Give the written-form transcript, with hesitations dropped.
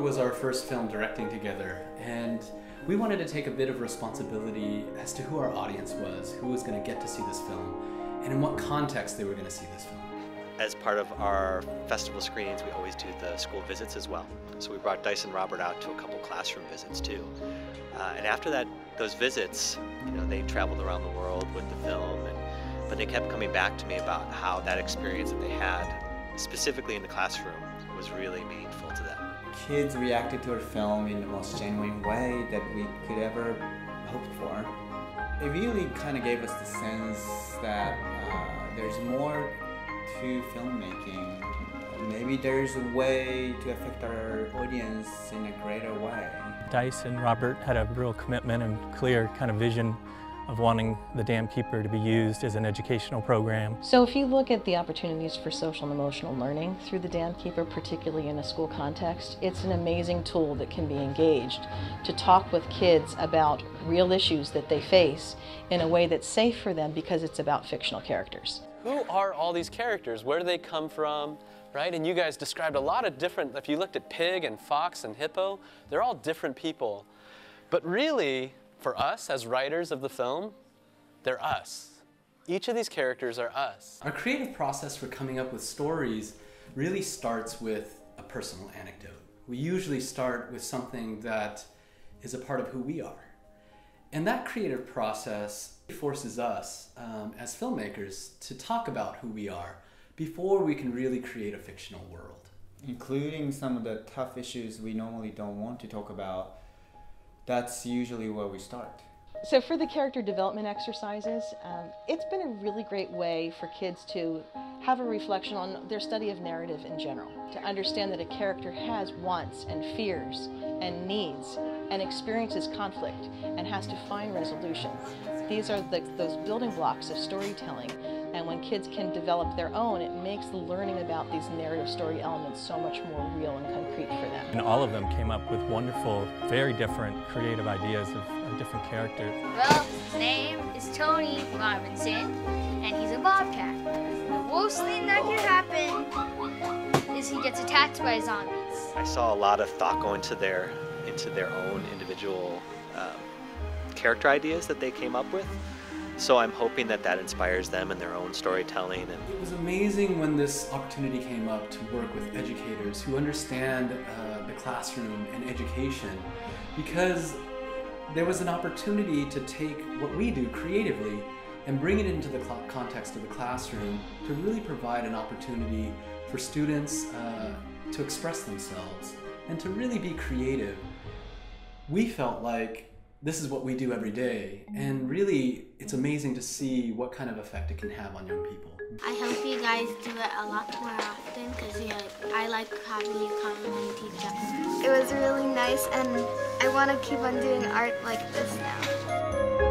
Was our first film directing together, and we wanted to take a bit of responsibility as to who our audience was, who was going to get to see this film, and in what context they were going to see this film. As part of our festival screenings, we always do the school visits as well. So we brought Dice and Robert out to a couple classroom visits too. And after that, those visits, they traveled around the world with the film, but they kept coming back to me about how that experience that they had, specifically in the classroom, was really meaningful to them. Kids reacted to our film in the most genuine way that we could ever hoped for. It really kind of gave us the sense that there's more to filmmaking. Maybe there's a way to affect our audience in a greater way. Dice and Robert had a real commitment and clear kind of vision of wanting the Dam Keeper to be used as an educational program. So if you look at the opportunities for social and emotional learning through the Dam Keeper, particularly in a school context, it's an amazing tool that can be engaged to talk with kids about real issues that they face in a way that's safe for them because it's about fictional characters. Who are all these characters? Where do they come from? Right? And you guys described a lot of different, if you looked at pig and fox and hippo, they're all different people. But really, for us as writers of the film, they're us. Each of these characters are us. Our creative process for coming up with stories really starts with a personal anecdote. We usually start with something that is a part of who we are. And that creative process forces us as filmmakers to talk about who we are before we can really create a fictional world. Including some of the tough issues we normally don't want to talk about. That's usually where we start. So for the character development exercises, it's been a really great way for kids to have a reflection on their study of narrative in general, to understand that a character has wants and fears and needs and experiences conflict and has to find resolution. These are those building blocks of storytelling, and when kids can develop their own, it makes the learning about these narrative story elements so much more real and concrete for them. And all of them came up with wonderful, very different creative ideas of different characters. Well, his name is Tony Robinson, and he's a bobcat. The worst thing that can happen is he gets attacked by zombies. I saw a lot of thought go into their own individual character ideas that they came up with. So I'm hoping that that inspires them in their own storytelling. And it was amazing when this opportunity came up to work with educators who understand the classroom and education, because there was an opportunity to take what we do creatively and bring it into the context of the classroom to really provide an opportunity for students to express themselves and to really be creative. We felt like this is what we do every day, and really it's amazing to see what kind of effect it can have on young people. I hope you guys do it a lot more often because I like having you come and teach us. It was really nice, and I want to keep on doing art like this now.